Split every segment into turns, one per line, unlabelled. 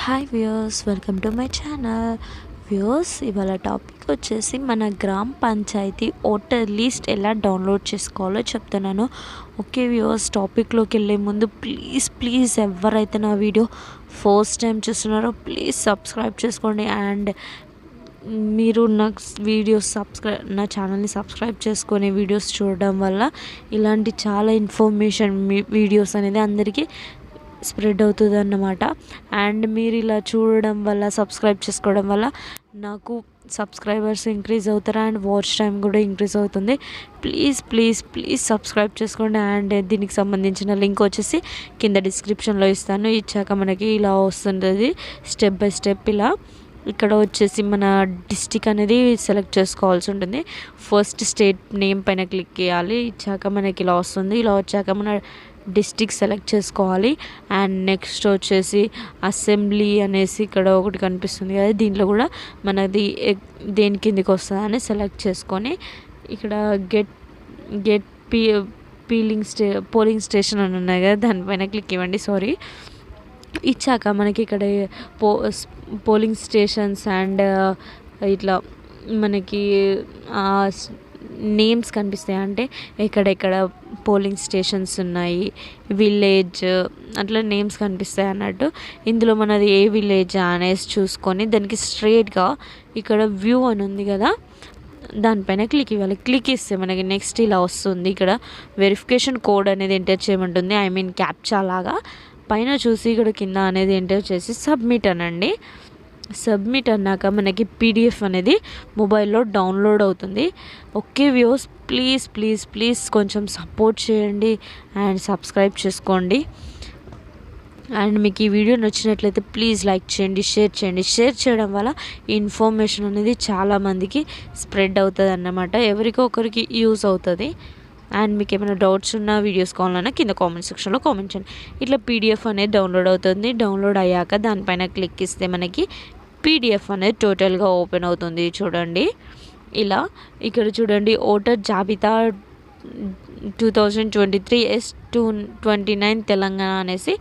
Hi viewers, welcome to my channel. Viewers, ఇవాళ topic వచ్చేసి మన గ్రామ పంచాయతీ ఓటర్ లిస్ట్ ఎలా డౌన్లోడ్ చేసుకోవాలో చెప్తున్నాను. ఓకే వ్యూయర్స్, టాపిక్లోకి వెళ్ళే ముందు ప్లీజ్ ఎవరైతే నా వీడియో ఫస్ట్ టైం చూస్తున్నారో ప్లీజ్ సబ్స్క్రైబ్ చేసుకోండి. అండ్ మీరు నా ఛానల్ని సబ్స్క్రైబ్ చేసుకునే వీడియోస్ చూడడం వల్ల ఇలాంటి చాలా ఇన్ఫర్మేషన్ వీడియోస్ అనేది అందరికీ స్ప్రెడ్ అవుతుంది అన్నమాట. అండ్ మీరు ఇలా చూడడం వల్ల, సబ్స్క్రైబ్ చేసుకోవడం వల్ల నాకు సబ్స్క్రైబర్స్ ఇంక్రీజ్ అవుతారు అండ్ వాచ్ టైం కూడా ఇంక్రీజ్ అవుతుంది. ప్లీజ్ సబ్స్క్రైబ్ చేసుకోండి. అండ్ దీనికి సంబంధించిన లింక్ వచ్చేసి కింద డిస్క్రిప్షన్లో ఇస్తాను. ఇచ్చాక మనకి ఇలా వస్తుంది స్టెప్ బై స్టెప్. ఇలా ఇక్కడ వచ్చేసి మన డిస్టిక్ అనేది సెలెక్ట్ చేసుకోవాల్సి ఉంటుంది. ఫస్ట్ స్టేట్ నేమ్ పైన క్లిక్ చేయాలి. ఇచ్చాక మనకి ఇలా వస్తుంది. ఇలా వచ్చాక మన డిస్టిక్ సెలెక్ట్ చేసుకోవాలి. అండ్ నెక్స్ట్ వచ్చేసి అసెంబ్లీ అనేసి ఇక్కడ ఒకటి కనిపిస్తుంది కదా, దీంట్లో కూడా మనది దేని కిందికి వస్తుందని సెలెక్ట్ చేసుకొని ఇక్కడ గెట్ పోలింగ్ స్టేషన్ అని ఉన్నాయి కదా, దానిపైన క్లిక్ ఇవ్వండి. ఇచ్చాక మనకి ఇక్కడ పోలింగ్ స్టేషన్స్ అండ్ ఇట్లా మనకి నేమ్స్ కనిపిస్తాయి. అంటే ఎక్కడెక్కడ పోలింగ్ స్టేషన్స్ ఉన్నాయి, విలేజ్, అట్లా నేమ్స్ కనిపిస్తాయి అన్నట్టు. ఇందులో మనది ఏ విలేజ్ అనేసి చూసుకొని దానికి స్ట్రైట్గా ఇక్కడ వ్యూ అని ఉంది కదా, దానిపైన క్లిక్ ఇవ్వాలి. క్లిక్ ఇస్తే మనకి నెక్స్ట్ ఇలా వస్తుంది. ఇక్కడ వెరిఫికేషన్ కోడ్ అనేది ఎంటర్ చేయమంటుంది, క్యాప్చా లాగా. పైన చూసి ఇక్కడ కింద అనేది ఎంటర్ చేసి సబ్మిట్ అనండి. సబ్మిట్ అన్నాక మనకి పీడిఎఫ్ అనేది మొబైల్లో డౌన్లోడ్ అవుతుంది. ఓకే వ్యూస్, ప్లీజ్ కొంచెం సపోర్ట్ చేయండి అండ్ సబ్స్క్రైబ్ చేసుకోండి. అండ్ మీకు ఈ వీడియో నచ్చినట్లయితే ప్లీజ్ లైక్ చేయండి, షేర్ చేయండి. షేర్ చేయడం వల్ల ఈ ఇన్ఫర్మేషన్ అనేది చాలామందికి స్ప్రెడ్ అవుతుంది అన్నమాట. ఎవరికో ఒకరికి యూజ్ అవుతుంది. అండ్ మీకు ఏమైనా డౌట్స్ ఉన్నా, వీడియోస్ కావాలన్నా కింద కామెంట్ సెక్షన్లో కామెంట్ చేయండి. ఇట్లా పీడిఎఫ్ అనేది డౌన్లోడ్ అవుతుంది. డౌన్లోడ్ అయ్యాక దానిపైన క్లిక్ ఇస్తే మనకి పీడిఎఫ్ అనేది టోటల్గా ఓపెన్ అవుతుంది. చూడండి ఇలా. ఇక్కడ చూడండి, ఓటర్ జాబితా 2023 S-29 తెలంగాణ అనేసి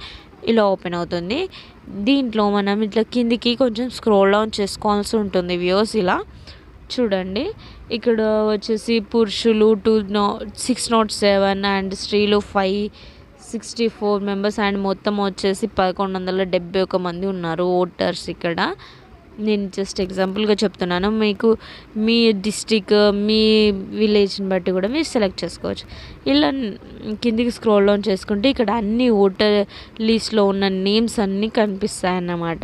ఇలా ఓపెన్ అవుతుంది. దీంట్లో మనం ఇట్లా కిందికి కొంచెం స్క్రోల్ డౌన్ చేసుకోవాల్సి ఉంటుంది వ్యూస్. ఇలా చూడండి, ఇక్కడ వచ్చేసి పురుషులు 607 అండ్ స్త్రీలు 564 మెంబర్స్ అండ్ మొత్తం వచ్చేసి 1171 మంది ఉన్నారు ఓటర్స్. ఇక్కడ నేను జస్ట్ ఎగ్జాంపుల్గా చెప్తున్నాను. మీకు మీ డిస్టిక్, మీ విలేజ్ని బట్టి కూడా మీరు సెలెక్ట్ చేసుకోవచ్చు. ఇలా కిందికి స్క్రోల్ డౌన్ చేసుకుంటే ఇక్కడ అన్ని ఓటర్ లిస్ట్లో ఉన్న నేమ్స్ అన్నీ కనిపిస్తాయి అన్నమాట.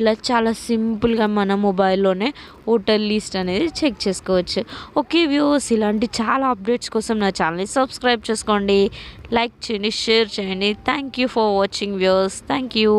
ఇలా చాలా సింపుల్గా మన మొబైల్లోనే ఓటర్ లిస్ట్ అనేది చెక్ చేసుకోవచ్చు. ఓకే వ్యూస్, ఇలాంటి చాలా అప్డేట్స్ కోసం నా ఛానల్ని సబ్స్క్రైబ్ చేసుకోండి, లైక్ చేయండి, షేర్ చేయండి. Thank you for watching views. Thank you.